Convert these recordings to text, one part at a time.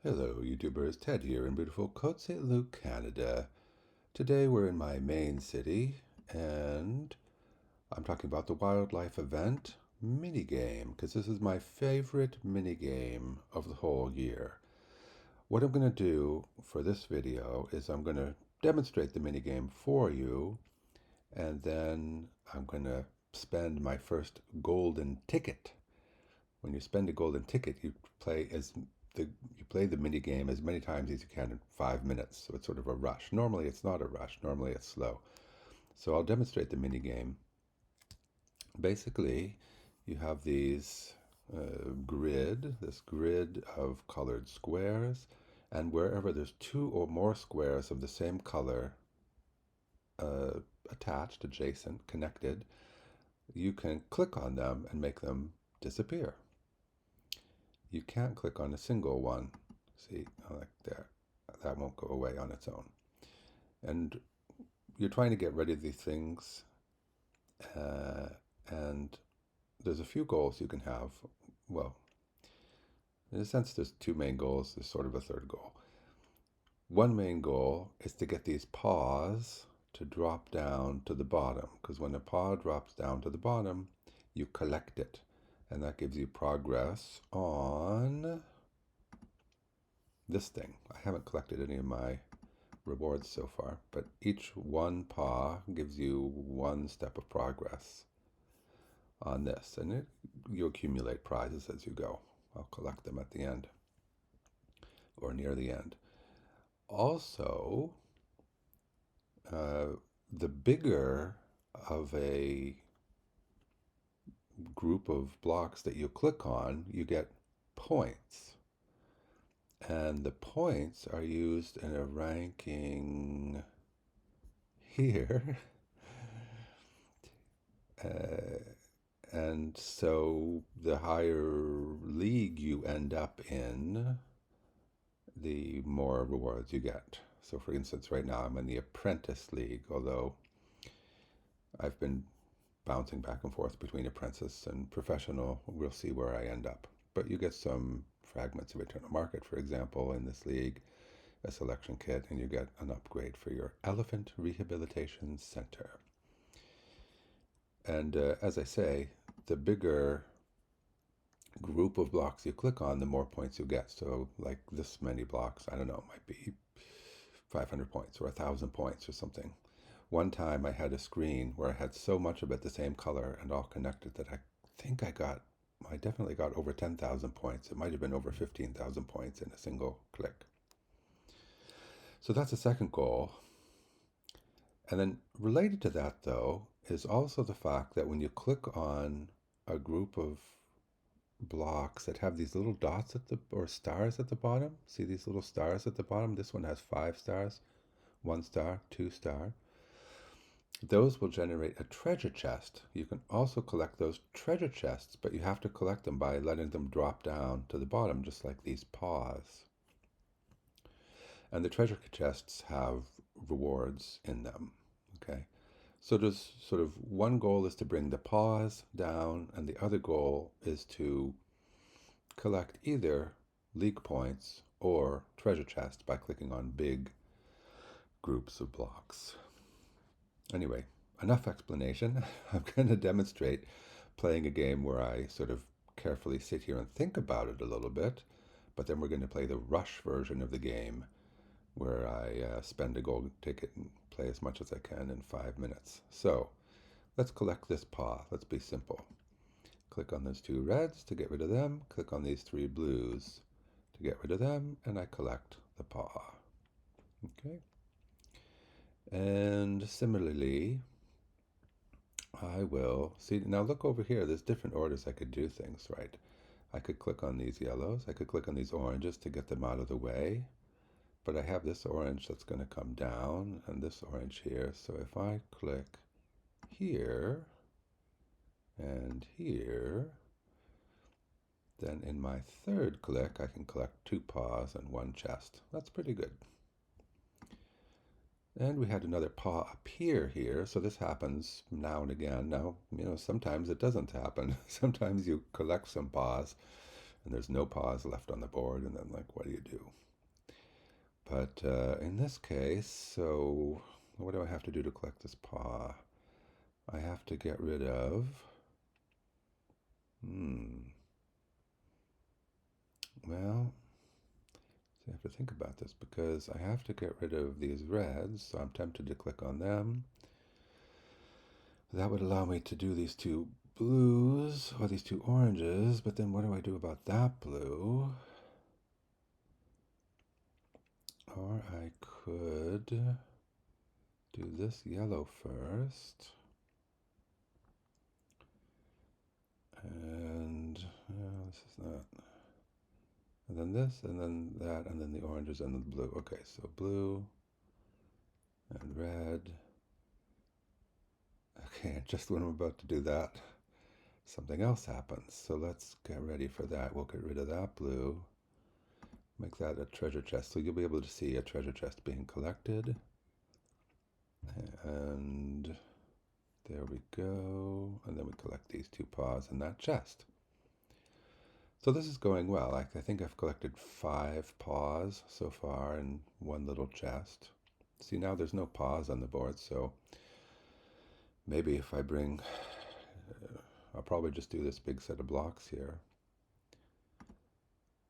Hello YouTubers, Ted here in beautiful Côte St. Luc, Canada. Today we're in my main city and I'm talking about the wildlife event minigame because this is my favorite minigame of the whole year. What I'm going to do for this video is I'm going to demonstrate the minigame for you, and then I'm going to spend my first golden ticket. When you spend a golden ticket, you play the mini game as many times as you can in 5 minutes. So it's sort of a rush. Normally it's not a rush. Normally it's slow. So I'll demonstrate the mini game. Basically, you have this grid of colored squares, and wherever there's two or more squares of the same color attached, adjacent, connected, you can click on them and make them disappear. You can't click on a single one. See, like there, that won't go away on its own. And you're trying to get rid of these things, and there's a few goals you can have. Well, in a sense, there's two main goals. There's sort of a third goal. One main goal is to get these paws to drop down to the bottom, because when a paw drops down to the bottom, you collect it, and that gives you progress on this thing. I haven't collected any of my rewards so far, but each one paw gives you one step of progress on this, and you accumulate prizes as you go. I'll collect them at the end or near the end. Also, the bigger of a group of blocks that you click on, you get points. And the points are used in a ranking here. And so the higher league you end up in, the more rewards you get. So for instance, right now I'm in the Apprentice League, although I've been bouncing back and forth between Apprentice and Professional. We'll see where I end up. But you get some fragments of Eternal Market, for example, in this league, a selection kit, and you get an upgrade for your Elephant Rehabilitation Center. And as I say, the bigger group of blocks you click on, the more points you get. So like this many blocks, I don't know, it might be 500 points or 1,000 points or something. One time I had a screen where I had so much of it the same color and all connected that I think I definitely got over 10,000 points. It might have been over 15,000 points in a single click. So that's the second goal. And then related to that, though, is also the fact that when you click on a group of blocks that have these little dots or stars at the bottom, see these little stars at the bottom? This one has 5 stars, 1 star, 2 star. Those will generate a treasure chest. You can also collect those treasure chests, but you have to collect them by letting them drop down to the bottom, just like these paws. And the treasure chests have rewards in them, okay? So there's sort of one goal is to bring the paws down, and the other goal is to collect either league points or treasure chests by clicking on big groups of blocks. Anyway, enough explanation. I'm going to demonstrate playing a game where I sort of carefully sit here and think about it a little bit, but then we're going to play the rush version of the game where I spend a golden ticket and play as much as I can in 5 minutes. So let's collect this paw. Let's be simple. Click on those 2 reds to get rid of them. Click on these 3 blues to get rid of them, and I collect the paw. Okay. And similarly, I will see, now look over here, there's different orders I could do things, right? I could click on these yellows, I could click on these oranges to get them out of the way, but I have this orange that's going to come down and this orange here. So if I click here and here, then in my third click, I can collect 2 paws and 1 chest. That's pretty good. And we had another paw appear here, so this happens now and again. Now, sometimes it doesn't happen. Sometimes you collect some paws, and there's no paws left on the board, and then like, what do you do? But in this case, so what do I have to do to collect this paw? I have to get rid of, well, so I have to think about this because I have to get rid of these reds, so I'm tempted to click on them. That would allow me to do these two blues or these two oranges, but then what do I do about that blue? Or I could do this yellow first. And this is not. And then this, and then that, and then the oranges and the blue. Okay, so blue and red. Okay, just when I'm about to do that, something else happens. So let's get ready for that. We'll get rid of that blue. Make that a treasure chest. So you'll be able to see a treasure chest being collected. And there we go. And then we collect these two paws in that chest. So this is going well. I think I've collected 5 paws so far in one little chest. See, now there's no paws on the board, so maybe if I bring, I'll probably just do this big set of blocks here.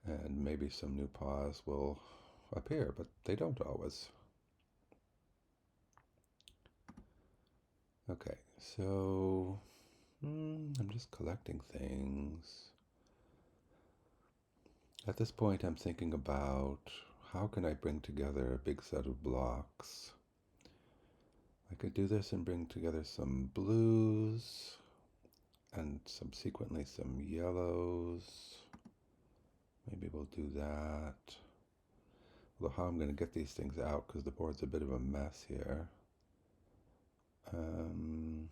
And maybe some new paws will appear, but they don't always. Okay, so I'm just collecting things. At this point, I'm thinking about how can I bring together a big set of blocks. I could do this and bring together some blues and subsequently some yellows. Maybe we'll do that. Although how I'm going to get these things out because the board's a bit of a mess here. I'm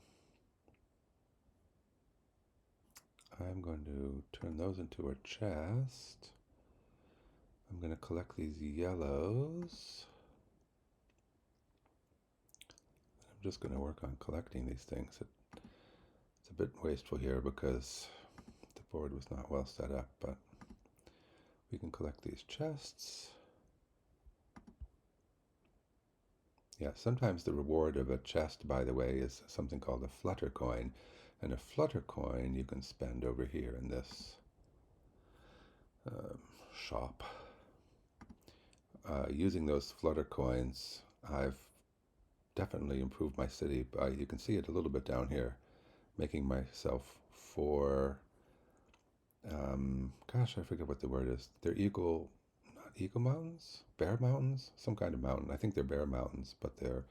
going to turn those into a chest. I'm going to collect these yellows. I'm just going to work on collecting these things. It's a bit wasteful here because the board was not well set up, but we can collect these chests. Yeah, sometimes the reward of a chest, by the way, is something called a flutter coin. And a flutter coin you can spend over here in this shop. Using those flutter coins, I've definitely improved my city. You can see it a little bit down here, making myself 4, gosh, I forget what the word is. They're eagle, not eagle mountains? Bear mountains? Some kind of mountain. I think they're bear mountains, but they're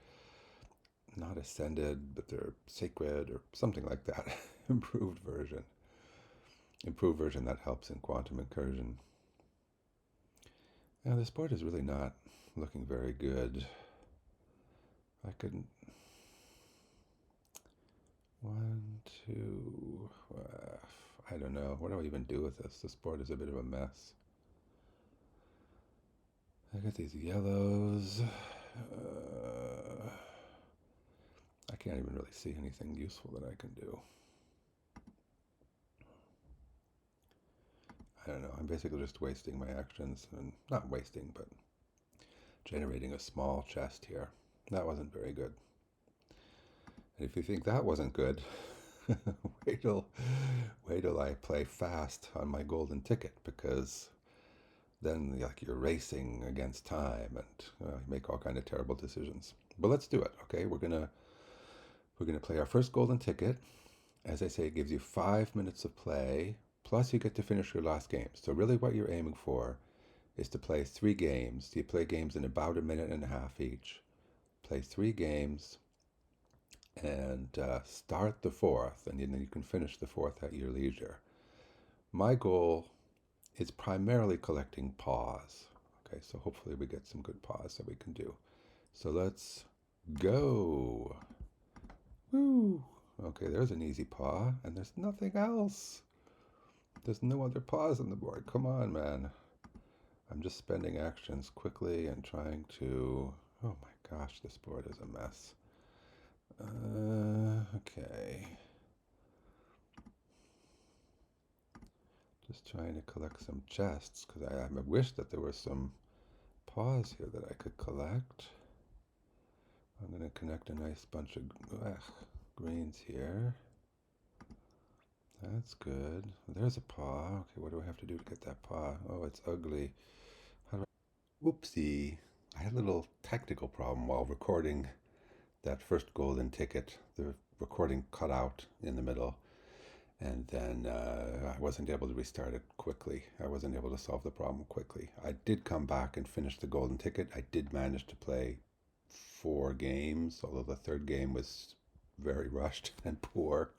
not ascended, but they're sacred or something like that. Improved version. Improved version that helps in quantum incursion. Now this board is really not looking very good. I couldn't. 1, 2. I don't know. What do I even do with this? This board is a bit of a mess. I got these yellows. I can't even really see anything useful that I can do. I don't know. I'm basically just wasting my actions, and not wasting, but generating a small chest here. That wasn't very good. And if you think that wasn't good, wait till I play fast on my golden ticket, because then like you're racing against time and you make all kind of terrible decisions. But let's do it, okay? We're gonna play our first golden ticket. As I say, it gives you 5 minutes of play, plus you get to finish your last game. So really what you're aiming for is to play 3 games. You play games in about 1.5 minutes each. Play 3 games and start the 4th, and then you can finish the 4th at your leisure. My goal is primarily collecting paws. Okay, so hopefully we get some good paws that we can do. So let's go. Woo! Okay, there's an easy paw, and there's nothing else. There's no other paws on the board. Come on, man. I'm just spending actions quickly and trying to... Oh my gosh, this board is a mess. Okay. Just trying to collect some chests, because I wish that there were some paws here that I could collect. I'm going to connect a nice bunch of greens here. That's good. There's a paw. Okay, what do I have to do to get that paw? Oh, it's ugly. How do I... Whoopsie. I had a little technical problem while recording that first golden ticket. The recording cut out in the middle, and then I wasn't able to restart it quickly. I wasn't able to solve the problem quickly. I did come back and finish the golden ticket. I did manage to play 4 games, although the third game was very rushed and poor.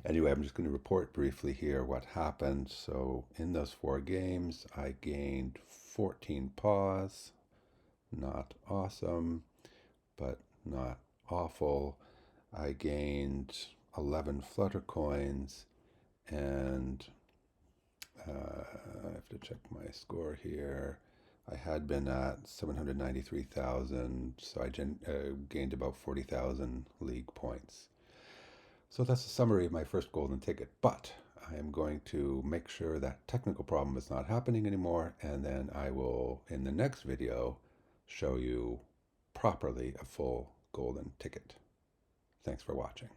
Anyway, I'm just going to report briefly here what happened. So in those 4 games, I gained 14 paws. Not awesome, but not awful. I gained 11 flutter coins, and I have to check my score here. I had been at 793,000, so I gained about 40,000 league points. So that's a summary of my first golden ticket, but I am going to make sure that technical problem is not happening anymore, and then I will, in the next video, show you properly a full golden ticket. Thanks for watching.